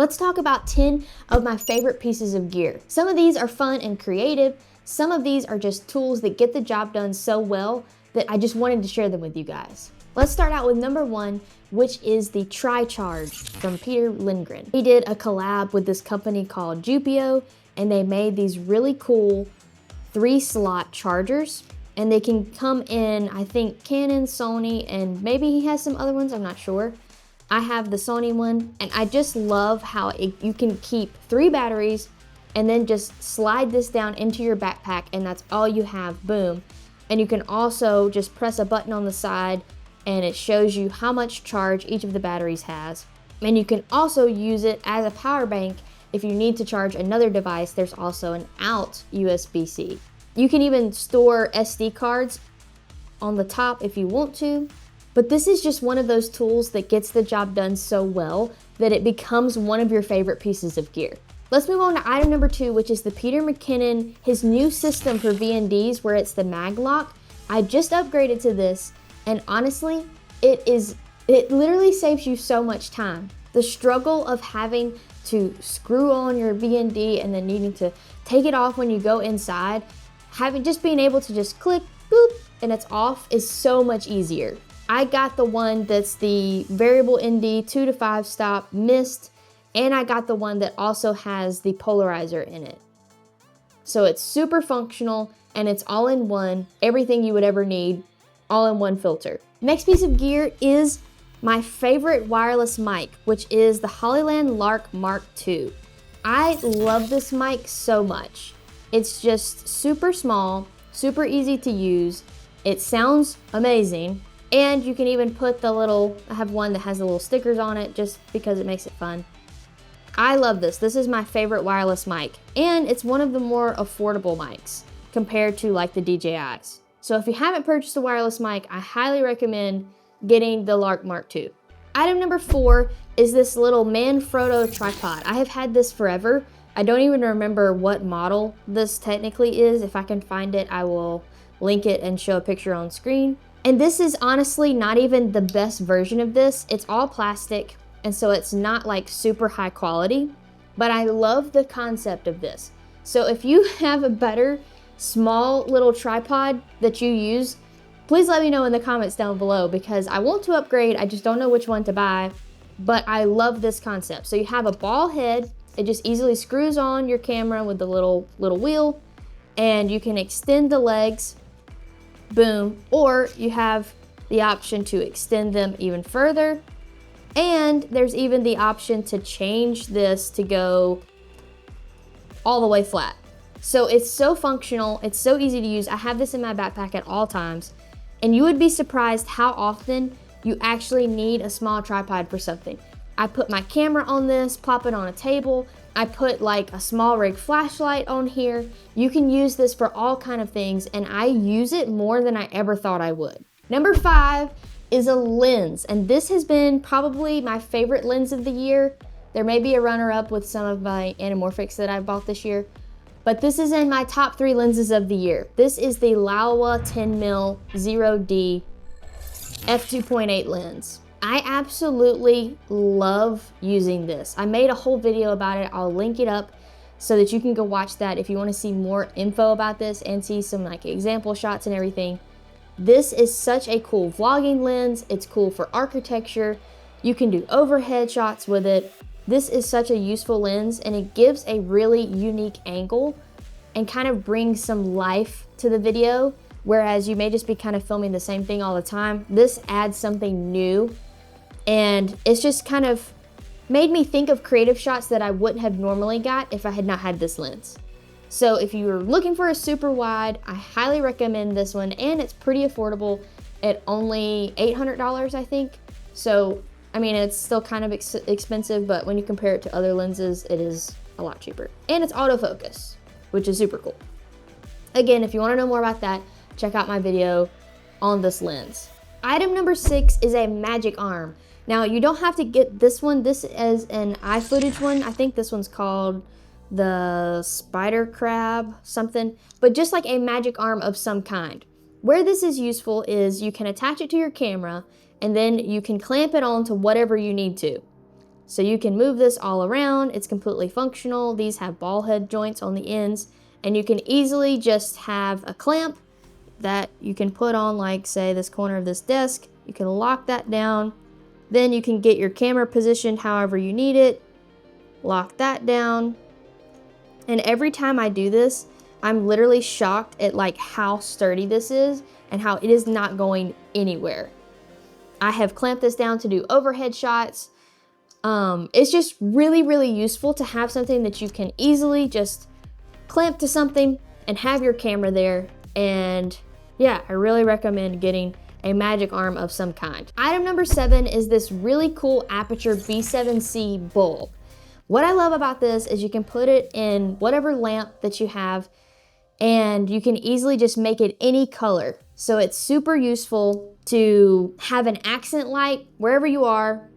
Let's talk about 10 of my favorite pieces of gear. Some of these are fun and creative. Some of these are just tools that get the job done so well that I just wanted to share them with you guys. Let's start out with number 1, which is the Tri-Charge from Peter Lindgren. He did a collab with this company called Jupio, and they made these really cool 3-slot chargers, and they can come in, I think, Canon, Sony, and maybe he has some other ones, I'm not sure. I have the Sony one, and I just love how you can keep 3 batteries and then just slide this down into your backpack, and that's all you have, boom. And you can also just press a button on the side and it shows you how much charge each of the batteries has. And you can also use it as a power bank if you need to charge another device. There's also an out USB-C. You can even store SD cards on the top if you want to, but this is just one of those tools that gets the job done so well that it becomes one of your favorite pieces of gear. Let's move on to item number 2, which is the Peter McKinnon, his new system for VNDs where it's the mag lock. I just upgraded to this, and honestly, it literally saves you so much time. The struggle of having to screw on your VND and then needing to take it off when you go inside, just being able to just click, boop, and it's off is so much easier. I got the one that's the variable ND 2 to 5 stop mist, and I got the one that also has the polarizer in it. So it's super functional and it's all in one, everything you would ever need, all in one filter. Next piece of gear is my favorite wireless mic, which is the Hollyland Lark Mark II. I love this mic so much. It's just super small, super easy to use. It sounds amazing. And you can even put I have one that has the little stickers on it just because it makes it fun. I love this. This is my favorite wireless mic. And it's one of the more affordable mics compared to like the DJIs. So if you haven't purchased a wireless mic, I highly recommend getting the Lark Mark II. Item number 4 is this little Manfrotto tripod. I have had this forever. I don't even remember what model this technically is. If I can find it, I will link it and show a picture on screen. And this is honestly not even the best version of this. It's all plastic, and so it's not like super high quality, but I love the concept of this. So if you have a better small little tripod that you use, please let me know in the comments down below because I want to upgrade. I just don't know which one to buy, but I love this concept. So you have a ball head. It just easily screws on your camera with the little wheel, and you can extend the legs, boom, or you have the option to extend them even further. And there's even the option to change this to go all the way flat. So it's so functional, it's so easy to use. I have this in my backpack at all times, and you would be surprised how often you actually need a small tripod for something. I put my camera on this, plop it on a table. I put like a Smallrig Flashlight on here. You can use this for all kind of things, and I use it more than I ever thought I would. Number 5 is a lens, and this has been probably my favorite lens of the year. There may be a runner-up with some of my anamorphics that I bought this year, but this is in my top 3 lenses of the year. This is the Laowa 10mm 0D f2.8 lens. I absolutely love using this. I made a whole video about it. I'll link it up so that you can go watch that if you want to see more info about this and see some like example shots and everything. This is such a cool vlogging lens. It's cool for architecture. You can do overhead shots with it. This is such a useful lens, and it gives a really unique angle and kind of brings some life to the video, whereas you may just be kind of filming the same thing all the time. This adds something new, and it's just kind of made me think of creative shots that I wouldn't have normally got if I had not had this lens. So if you're looking for a super wide, I highly recommend this one, and it's pretty affordable at only $800, I think. So, I mean, it's still kind of expensive, but when you compare it to other lenses, it is a lot cheaper. And it's autofocus, which is super cool. Again, if you want to know more about that, check out my video on this lens. Item number 6 is a magic arm. Now, you don't have to get this one. This is an iFootage one. I think this one's called the Spider Crab something, but just like a magic arm of some kind. Where this is useful is you can attach it to your camera, and then you can clamp it on to whatever you need to. So you can move this all around. It's completely functional. These have ball head joints on the ends, and you can easily just have a clamp that you can put on, like say this corner of this desk. You can lock that down. Then you can get your camera positioned however you need it. Lock that down. And every time I do this, I'm literally shocked at like how sturdy this is and how it is not going anywhere. I have clamped this down to do overhead shots. It's just really, really useful to have something that you can easily just clamp to something and have your camera there. And yeah, I really recommend getting a magic arm of some kind. Item number 7 is this really cool Aperture B7C bulb. What I love about this is you can put it in whatever lamp that you have, and you can easily just make it any color. So it's super useful to have an accent light wherever you are,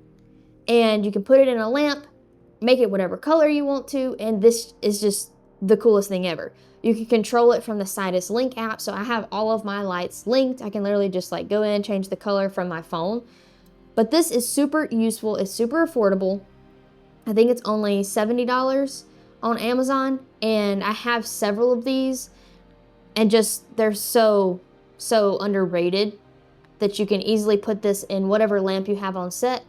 and you can put it in a lamp, make it whatever color you want to, and this is just the coolest thing ever. You can control it from the Sidus Link app, so I have all of my lights linked. I can literally just like go in, change the color from my phone. But this is super useful, it's super affordable. I think it's only $70 on Amazon, and I have several of these, and just they're so underrated that you can easily put this in whatever lamp you have on set,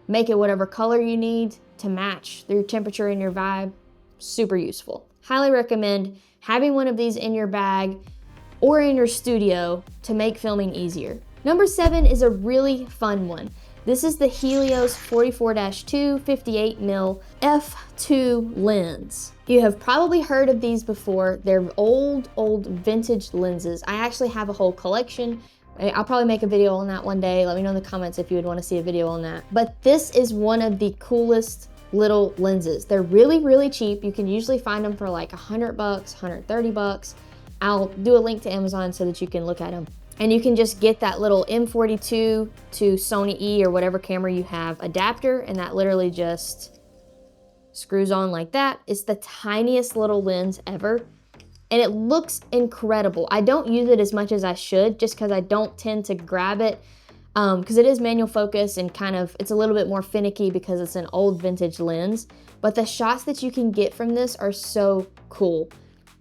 make it whatever color you need to match your temperature and your vibe. Super useful. Highly recommend having one of these in your bag or in your studio to make filming easier. Number 7 is a really fun one. This is the Helios 44-2 58mm f2 lens. You have probably heard of these before. They're old vintage lenses. I actually have a whole collection. I'll probably make a video on that one day. Let me know in the comments if you would want to see a video on that. But this is one of the coolest little lenses. They're really, really cheap. You can usually find them for like $100, $130. I'll do a link to Amazon so that you can look at them. And you can just get that little M42 to Sony E or whatever camera you have adapter, and that literally just screws on like that. It's the tiniest little lens ever, and it looks incredible. I don't use it as much as I should just because I don't tend to grab it because it is manual focus and kind of, it's a little bit more finicky because it's an old vintage lens. But the shots that you can get from this are so cool.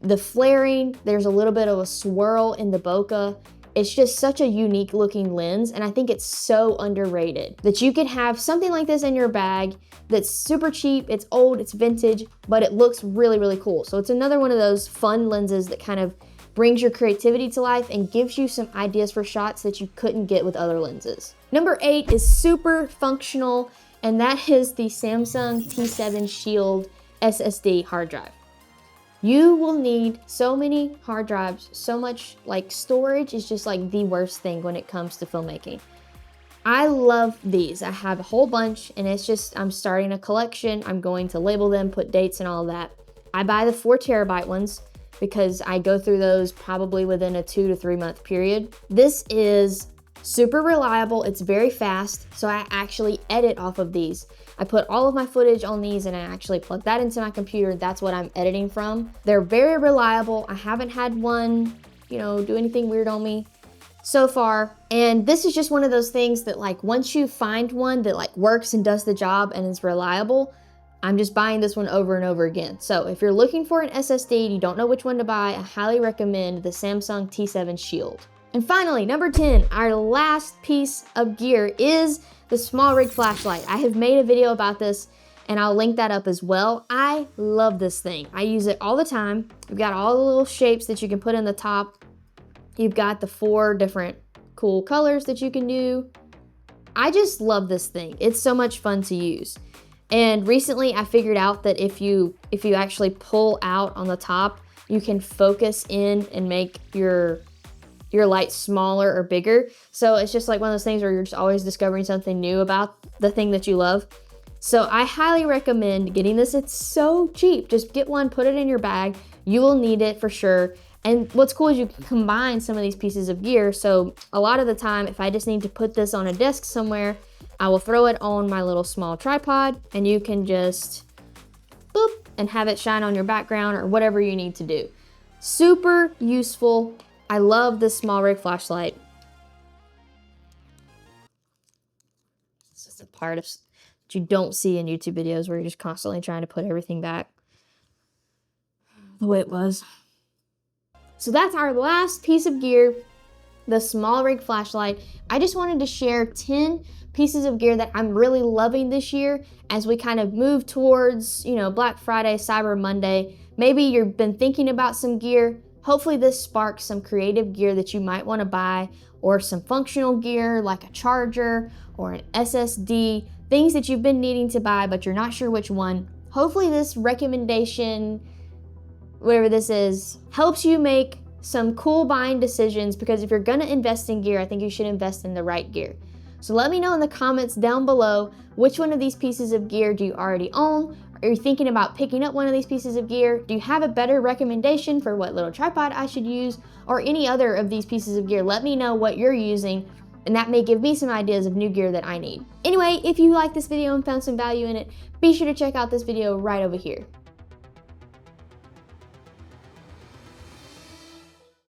The flaring, there's a little bit of a swirl in the bokeh. It's just such a unique looking lens, and I think it's so underrated that you could have something like this in your bag that's super cheap, it's old, it's vintage, but it looks really, really cool. So it's another one of those fun lenses that kind of brings your creativity to life and gives you some ideas for shots that you couldn't get with other lenses. Number 8 is super functional, and that is the Samsung T7 Shield SSD hard drive. You will need so many hard drives, so much like storage is just like the worst thing when it comes to filmmaking. I love these. I have a whole bunch, and it's just, I'm starting a collection. I'm going to label them, put dates and all that. I buy the 4 terabyte ones because I go through those probably within a 2 to 3 month period. This is super reliable. It's very fast. So I actually edit off of these. I put all of my footage on these and I actually plug that into my computer. That's what I'm editing from. They're very reliable. I haven't had one, do anything weird on me so far. And this is just one of those things that like once you find one that like works and does the job and is reliable, I'm just buying this one over and over again. So if you're looking for an SSD and you don't know which one to buy, I highly recommend the Samsung T7 Shield. And finally, number 10, our last piece of gear is the Smallrig Flashlight. I have made a video about this and I'll link that up as well. I love this thing. I use it all the time. You've got all the little shapes that you can put in the top. You've got the 4 different cool colors that you can do. I just love this thing. It's so much fun to use. And recently I figured out that if you actually pull out on the top, you can focus in and make your light smaller or bigger. So it's just like one of those things where you're just always discovering something new about the thing that you love. So I highly recommend getting this. It's so cheap. Just get one, put it in your bag. You will need it for sure. And what's cool is you can combine some of these pieces of gear. So a lot of the time, if I just need to put this on a desk somewhere, I will throw it on my little small tripod and you can just boop and have it shine on your background or whatever you need to do. Super useful. I love this Smallrig flashlight. This is the part of that you don't see in YouTube videos where you're just constantly trying to put everything back the way it was. So that's our last piece of gear, the Smallrig Flashlight. I just wanted to share 10 pieces of gear that I'm really loving this year as we kind of move towards, Black Friday, Cyber Monday. Maybe you've been thinking about some gear. Hopefully this sparks some creative gear that you might want to buy, or some functional gear like a charger or an SSD, things that you've been needing to buy but you're not sure which one. Hopefully this recommendation, whatever this is, helps you make some cool buying decisions, because if you're gonna invest in gear, I think you should invest in the right gear. So let me know in the comments down below, which one of these pieces of gear do you already own? Are you thinking about picking up one of these pieces of gear? Do you have a better recommendation for what little tripod I should use, or any other of these pieces of gear? Let me know what you're using, and that may give me some ideas of new gear that I need. Anyway, if you like this video and found some value in it, be sure to check out this video right over here.